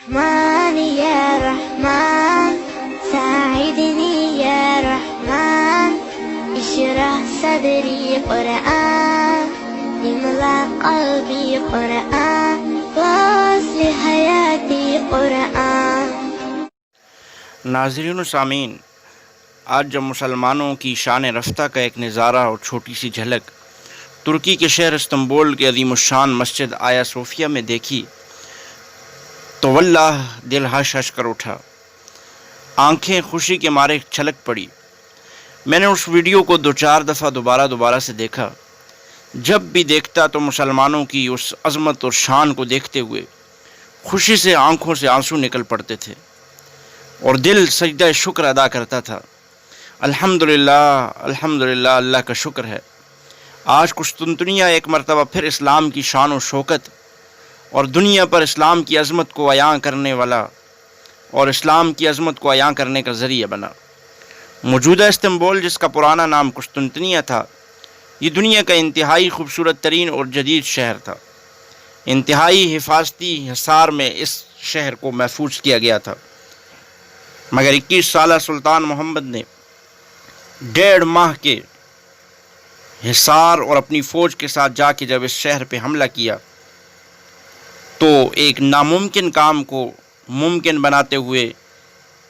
رحمن يا رحمن ساعدني يا رحمن اشرح صدري قرآن املأ قلبي قرآن واصلح حياتي قرآن۔ ناظرین و سامعین، آج جب مسلمانوں کی شان رفتہ کا ایک نظارہ اور چھوٹی سی جھلک ترکی کے شہر استنبول کے عظیم الشان مسجد آیا صوفیہ میں دیکھی تو واللہ دل ہش ہش کر اٹھا، آنکھیں خوشی کے مارے چھلک پڑی۔ میں نے اس ویڈیو کو 2-4 دفعہ دوبارہ سے دیکھا۔ جب بھی دیکھتا تو مسلمانوں کی اس عظمت اور شان کو دیکھتے ہوئے خوشی سے آنکھوں سے آنسو نکل پڑتے تھے اور دل سجدہ شکر ادا کرتا تھا۔ الحمدللہ الحمدللہ، اللہ کا شکر ہے، آج قسطنطنیہ ایک مرتبہ پھر اسلام کی شان و شوکت اور دنیا پر اسلام کی عظمت کو عیاں کرنے والا اور اسلام کی عظمت کو عیاں کرنے کا ذریعہ بنا۔ موجودہ استنبول، جس کا پرانا نام قسطنطنیہ تھا، یہ دنیا کا انتہائی خوبصورت ترین اور جدید شہر تھا۔ انتہائی حفاظتی حصار میں اس شہر کو محفوظ کیا گیا تھا، مگر 21 سالہ سلطان محمد نے 1.5 ماہ کے حصار اور اپنی فوج کے ساتھ جا کے جب اس شہر پہ حملہ کیا تو ایک ناممکن کام کو ممکن بناتے ہوئے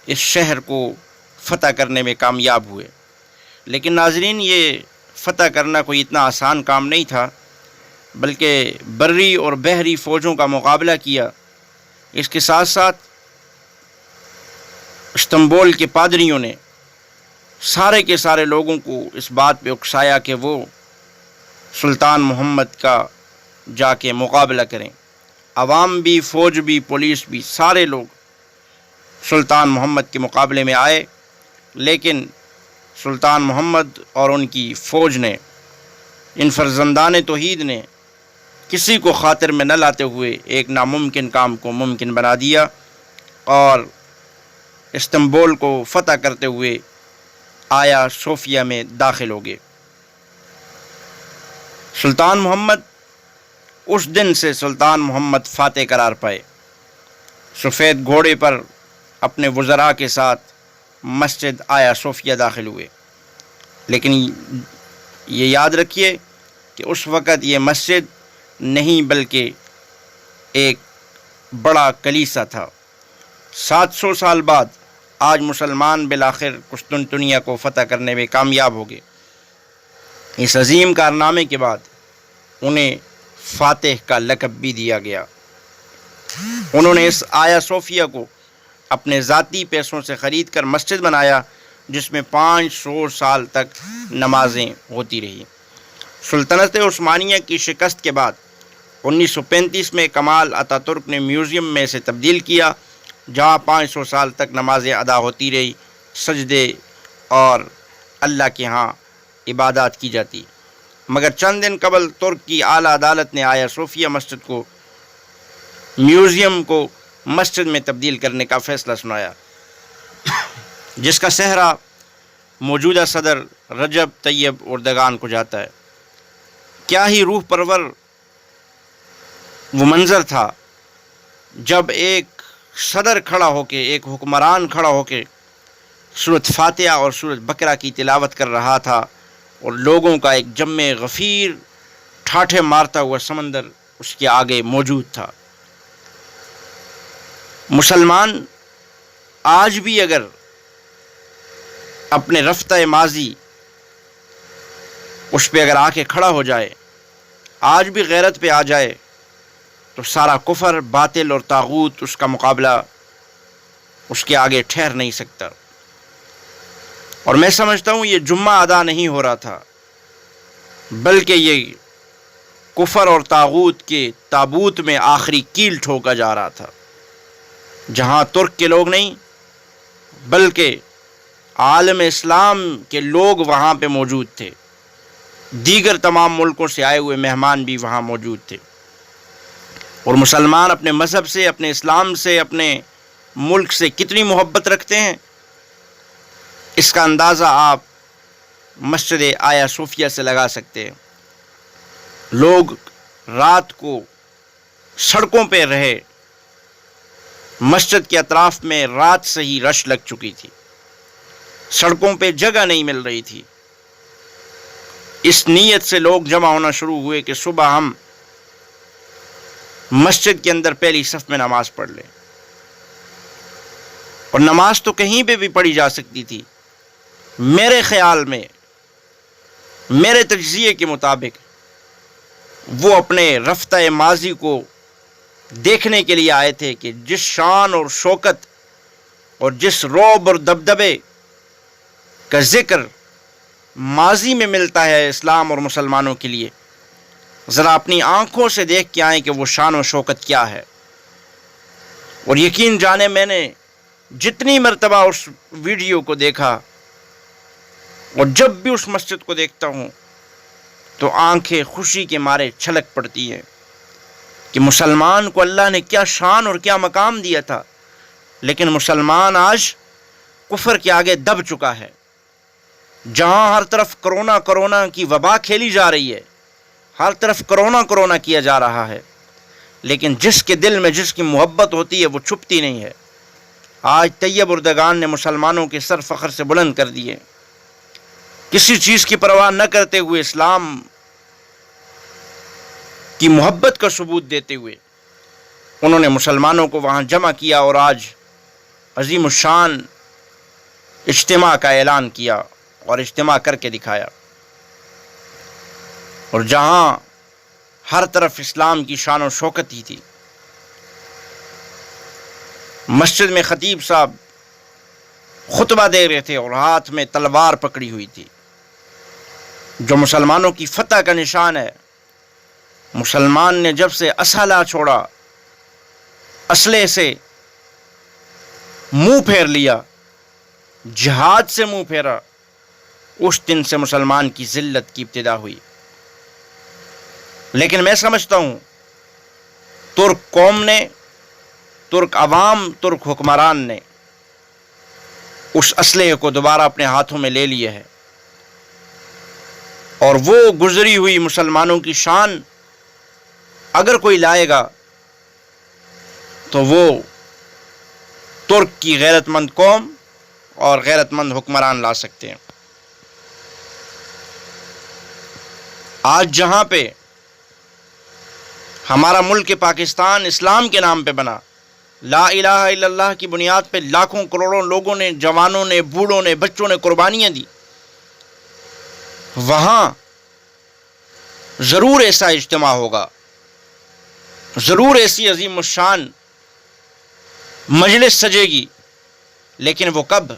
اس شہر کو فتح کرنے میں کامیاب ہوئے۔ لیکن ناظرین، یہ فتح کرنا کوئی اتنا آسان کام نہیں تھا، بلکہ بری اور بحری فوجوں کا مقابلہ کیا۔ اس کے ساتھ ساتھ استنبول کے پادریوں نے سارے کے سارے لوگوں کو اس بات پہ اکسایا کہ وہ سلطان محمد کا جا کے مقابلہ کریں۔ عوام بھی، فوج بھی، پولیس بھی، سارے لوگ سلطان محمد کے مقابلے میں آئے، لیکن سلطان محمد اور ان کی فوج نے، ان فرزندان توحید نے کسی کو خاطر میں نہ لاتے ہوئے ایک ناممکن کام کو ممکن بنا دیا اور استنبول کو فتح کرتے ہوئے آیا صوفیہ میں داخل ہو گئے۔ سلطان محمد، اس دن سے سلطان محمد فاتح قرار پائے، سفید گھوڑے پر اپنے وزراء کے ساتھ مسجد آیا صوفیہ داخل ہوئے۔ لیکن یہ یاد رکھیے کہ اس وقت یہ مسجد نہیں بلکہ ایک بڑا کلیسا تھا۔ 700 سال بعد آج مسلمان بالآخر قسطنطنیہ کو فتح کرنے میں کامیاب ہو گئے۔ اس عظیم کارنامے کے بعد انہیں فاتح کا لقب بھی دیا گیا۔ انہوں نے اس آیا صوفیہ کو اپنے ذاتی پیسوں سے خرید کر مسجد بنایا، جس میں 500 سال تک نمازیں ہوتی رہی۔ سلطنت عثمانیہ کی شکست کے بعد 1935 میں کمال اتا ترک نے میوزیم میں اسے تبدیل کیا، جہاں 500 سال تک نمازیں ادا ہوتی رہی، سجدے اور اللہ کے ہاں عبادات کی جاتی۔ مگر چند دن قبل ترک کی اعلیٰ عدالت نے آیا صوفیہ مسجد کو میوزیم کو مسجد میں تبدیل کرنے کا فیصلہ سنایا، جس کا سہرا موجودہ صدر رجب طیب اردگان کو جاتا ہے۔ کیا ہی روح پرور وہ منظر تھا جب ایک صدر کھڑا ہو کے، ایک حکمران کھڑا ہو کے سورۃ فاتحہ اور سورۃ بقرہ کی تلاوت کر رہا تھا، اور لوگوں کا ایک جم غفیر ٹھاٹھے مارتا ہوا سمندر اس کے آگے موجود تھا۔ مسلمان آج بھی اگر اپنے رفتہ ماضی اس پہ اگر آ کے کھڑا ہو جائے، آج بھی غیرت پہ آ جائے، تو سارا کفر، باطل اور طاغوت اس کا مقابلہ اس کے آگے ٹھہر نہیں سکتا۔ اور میں سمجھتا ہوں یہ جمعہ ادا نہیں ہو رہا تھا، بلکہ یہ کفر اور طاغوت کے تابوت میں آخری کیل ٹھوکا جا رہا تھا، جہاں ترک کے لوگ نہیں بلکہ عالم اسلام کے لوگ وہاں پہ موجود تھے، دیگر تمام ملکوں سے آئے ہوئے مہمان بھی وہاں موجود تھے، اور مسلمان اپنے مذہب سے، اپنے اسلام سے، اپنے ملک سے کتنی محبت رکھتے ہیں، اس کا اندازہ آپ مسجد آیا صوفیہ سے لگا سکتے ہیں۔ لوگ رات کو سڑکوں پہ رہے، مسجد کے اطراف میں رات سے ہی رش لگ چکی تھی، سڑکوں پہ جگہ نہیں مل رہی تھی۔ اس نیت سے لوگ جمع ہونا شروع ہوئے کہ صبح ہم مسجد کے اندر پہلی صف میں نماز پڑھ لیں، اور نماز تو کہیں پہ بھی پڑھی جا سکتی تھی۔ میرے خیال میں، میرے تجزیے کے مطابق، وہ اپنے رفتہ ماضی کو دیکھنے کے لیے آئے تھے کہ جس شان اور شوکت اور جس رعب اور دبدبے کا ذکر ماضی میں ملتا ہے اسلام اور مسلمانوں کے لیے، ذرا اپنی آنکھوں سے دیکھ کے آئیں کہ وہ شان و شوکت کیا ہے۔ اور یقین جانے، میں نے جتنی مرتبہ اس ویڈیو کو دیکھا اور جب بھی اس مسجد کو دیکھتا ہوں تو آنکھیں خوشی کے مارے چھلک پڑتی ہیں کہ مسلمان کو اللہ نے کیا شان اور کیا مقام دیا تھا، لیکن مسلمان آج کفر کے آگے دب چکا ہے۔ جہاں ہر طرف کرونا کی وبا کھیلی جا رہی ہے، ہر طرف کرونا کیا جا رہا ہے، لیکن جس کے دل میں جس کی محبت ہوتی ہے وہ چھپتی نہیں ہے۔ آج طیب اردگان نے مسلمانوں کے سر فخر سے بلند کر دیے، کسی چیز کی پرواہ نہ کرتے ہوئے، اسلام کی محبت کا ثبوت دیتے ہوئے انہوں نے مسلمانوں کو وہاں جمع کیا اور آج عظیم الشان اجتماع کا اعلان کیا اور اجتماع کر کے دکھایا۔ اور جہاں ہر طرف اسلام کی شان و شوکت ہی تھی، مسجد میں خطیب صاحب خطبہ دے رہے تھے اور ہاتھ میں تلوار پکڑی ہوئی تھی، جو مسلمانوں کی فتح کا نشان ہے۔ مسلمان نے جب سے اسلحہ چھوڑا، اسلحے سے منہ پھیر لیا، جہاد سے منہ پھیرا، اس دن سے مسلمان کی ذلت کی ابتدا ہوئی۔ لیکن میں سمجھتا ہوں ترک قوم نے، ترک عوام، ترک حکمران نے اس اسلحے کو دوبارہ اپنے ہاتھوں میں لے لیا ہے، اور وہ گزری ہوئی مسلمانوں کی شان اگر کوئی لائے گا تو وہ ترک کی غیرت مند قوم اور غیرت مند حکمران لا سکتے ہیں۔ آج جہاں پہ ہمارا ملک پاکستان اسلام کے نام پہ بنا، لا الہ الا اللہ کی بنیاد پہ لاکھوں کروڑوں لوگوں نے، جوانوں نے، بوڑھوں نے، بچوں نے قربانیاں دی، وہاں ضرور ایسا اجتماع ہوگا، ضرور ایسی عظیم الشان مجلس سجے گی، لیکن وہ کب؟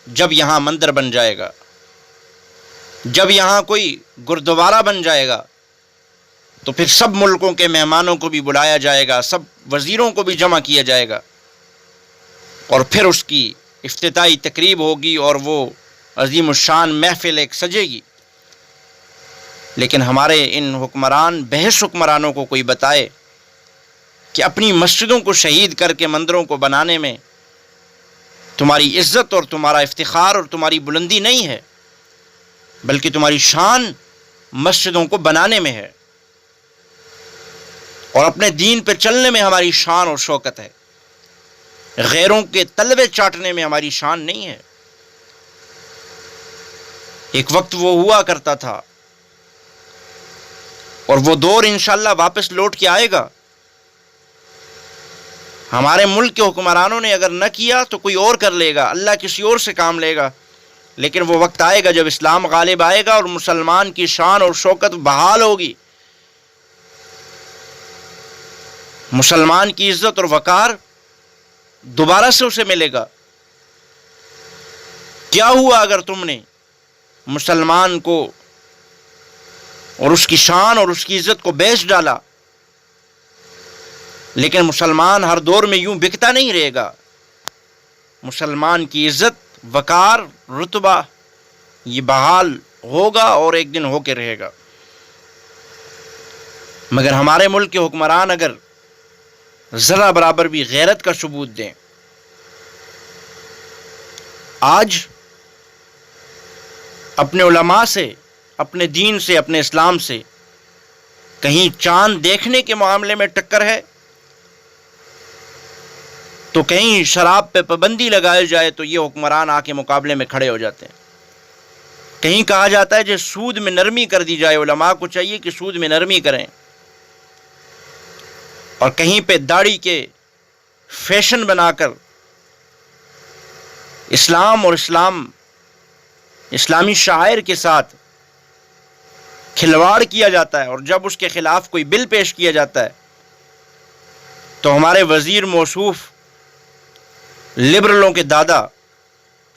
جب یہاں مندر بن جائے گا، جب یہاں کوئی گردوارہ بن جائے گا، تو پھر سب ملکوں کے مہمانوں کو بھی بلایا جائے گا، سب وزیروں کو بھی جمع کیا جائے گا، اور پھر اس کی افتتاحی تقریب ہوگی اور وہ عظیم الشان محفل ایک سجے گی۔ لیکن ہمارے ان حکمران، بحث حکمرانوں کو کوئی بتائے کہ اپنی مسجدوں کو شہید کر کے مندروں کو بنانے میں تمہاری عزت اور تمہارا افتخار اور تمہاری بلندی نہیں ہے، بلکہ تمہاری شان مسجدوں کو بنانے میں ہے، اور اپنے دین پہ چلنے میں ہماری شان اور شوکت ہے، غیروں کے تلوے چاٹنے میں ہماری شان نہیں ہے۔ ایک وقت وہ ہوا کرتا تھا، اور وہ دور انشاءاللہ واپس لوٹ کے آئے گا۔ ہمارے ملک کے حکمرانوں نے اگر نہ کیا تو کوئی اور کر لے گا، اللہ کسی اور سے کام لے گا، لیکن وہ وقت آئے گا جب اسلام غالب آئے گا اور مسلمان کی شان اور شوکت بحال ہوگی، مسلمان کی عزت اور وقار دوبارہ سے اسے ملے گا۔ کیا ہوا اگر تم نے مسلمان کو اور اس کی شان اور اس کی عزت کو بیچ ڈالا؟ لیکن مسلمان ہر دور میں یوں بکتا نہیں رہے گا، مسلمان کی عزت، وقار، رتبہ یہ بحال ہوگا اور ایک دن ہو کے رہے گا۔ مگر ہمارے ملک کے حکمران اگر ذرا برابر بھی غیرت کا ثبوت دیں، آج اپنے علماء سے، اپنے دین سے، اپنے اسلام سے کہیں چاند دیکھنے کے معاملے میں ٹکر ہے، تو کہیں شراب پہ پابندی لگائی جائے تو یہ حکمران آ کے مقابلے میں کھڑے ہو جاتے ہیں. کہیں کہا جاتا ہے کہ سود میں نرمی کر دی جائے، علماء کو چاہیے کہ سود میں نرمی کریں. اور کہیں پہ داڑھی کے فیشن بنا کر اسلام اور اسلامی شعائر کے ساتھ کھلواڑ کیا جاتا ہے، اور جب اس کے خلاف کوئی بل پیش کیا جاتا ہے تو ہمارے وزیر موصوف لبرلوں کے دادا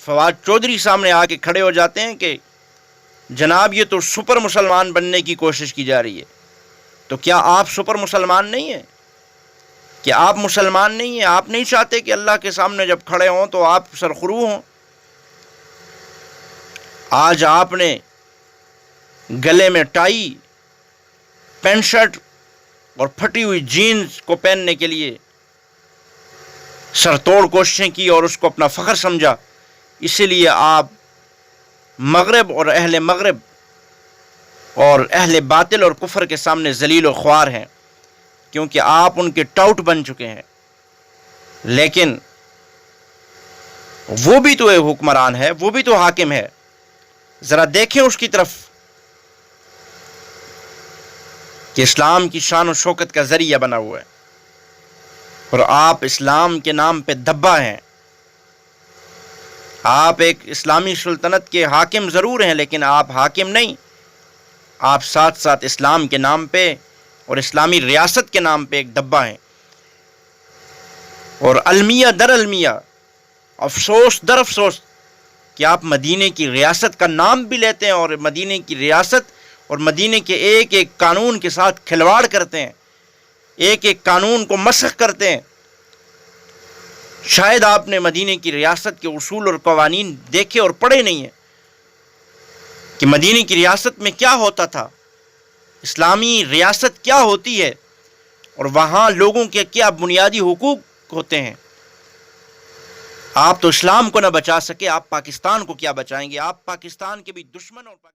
فواد چودھری سامنے آ کے کھڑے ہو جاتے ہیں کہ جناب یہ تو سپر مسلمان بننے کی کوشش کی جا رہی ہے. تو کیا آپ سپر مسلمان نہیں ہیں؟ کہ آپ مسلمان نہیں ہیں؟ آپ نہیں چاہتے کہ اللہ کے سامنے جب کھڑے ہوں تو آپ سرخرو ہوں؟ آج آپ نے گلے میں ٹائی، پینٹ شرٹ اور پھٹی ہوئی جینز کو پہننے کے لیے سر توڑ کوششیں کی اور اس کو اپنا فخر سمجھا. اسی لیے آپ مغرب اور اہل باطل اور کفر کے سامنے ذلیل و خوار ہیں، کیونکہ آپ ان کے ٹاؤٹ بن چکے ہیں. لیکن وہ بھی تو ایک حکمران ہے، وہ بھی تو حاکم ہے. ذرا دیکھیں اس کی طرف کہ اسلام کی شان و شوکت کا ذریعہ بنا ہوا ہے، اور آپ اسلام کے نام پہ دبا ہیں. آپ ایک اسلامی سلطنت کے حاکم ضرور ہیں، لیکن آپ حاکم نہیں. آپ ساتھ ساتھ اسلام کے نام پہ اور اسلامی ریاست کے نام پہ ایک دبا ہیں. اور المیہ در المیہ، افسوس در افسوس کہ آپ مدینے کی ریاست کا نام بھی لیتے ہیں اور مدینے کی ریاست اور مدینے کے ایک ایک قانون کے ساتھ کھلواڑ کرتے ہیں، ایک ایک قانون کو مسخ کرتے ہیں. شاید آپ نے مدینے کی ریاست کے اصول اور قوانین دیکھے اور پڑھے نہیں ہیں کہ مدینے کی ریاست میں کیا ہوتا تھا، اسلامی ریاست کیا ہوتی ہے، اور وہاں لوگوں کے کیا بنیادی حقوق ہوتے ہیں. آپ تو اسلام کو نہ بچا سکے، آپ پاکستان کو کیا بچائیں گے؟ آپ پاکستان کے بھی دشمن اور